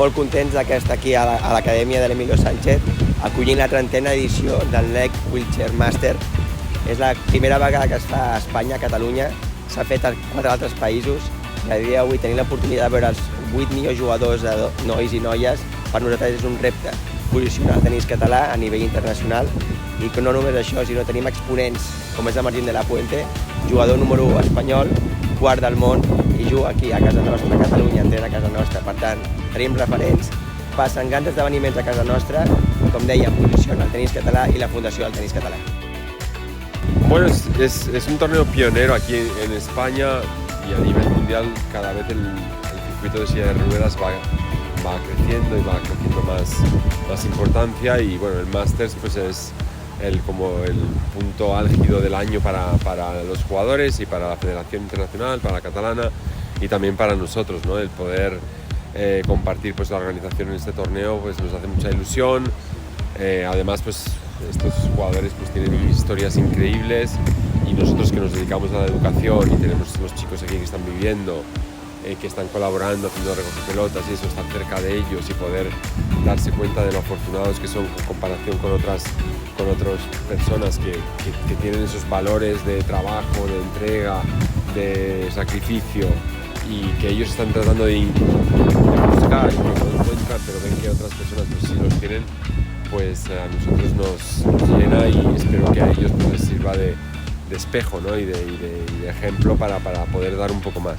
molt contents que està aquí a l'Acadèmia de l'Emilio Sánchez acollint la 30a edició del LEC Wheelchair Master. És la primera vegada que es fa a Espanya, a Catalunya, s'ha fet a 4 altres països i a dia d'avui tenir l'oportunitat de veure els 8 millors jugadors de nois i noies, per nosaltres és un repte posicionar el tenis català a nivell internacional i que no només això, sinó tenim exponents com és el Martín de la Puente, jugador número 1 espanyol, quart del món i juga aquí a casa nostra, a Catalunya, entrena a casa nostra. Per tant, tenim referents, passen grans esdeveniments a casa nostra, com dèiem, posiciona el tenis català i la Fundació del Tenis Català. Bueno, es un torneo pionero aquí en España y a nivel mundial cada vez el circuito de silla de ruedas va creciendo y va cogiendo más importancia y bueno, el Masters pues es como el punto álgido del año para los jugadores y para la Federación Internacional, para la catalana y también para nosotros, ¿no? El poder compartir pues la organización en este torneo pues nos hace mucha ilusión. Además pues estos jugadores pues tienen historias increíbles y nosotros que nos dedicamos a la educación y tenemos los chicos aquí que están viviendo, que están colaborando, haciendo recoger pelotas y eso, estar cerca de ellos y poder darse cuenta de lo afortunados que son en comparación con otras personas que tienen esos valores de trabajo, de entrega, de sacrificio y que ellos están tratando de buscar y que no encuentran, pero ven que otras personas pues, sí los tienen, pues a nosotros nos llena y espero que a ellos pues, les sirva de espejo, ¿no? y de ejemplo para poder dar un poco más.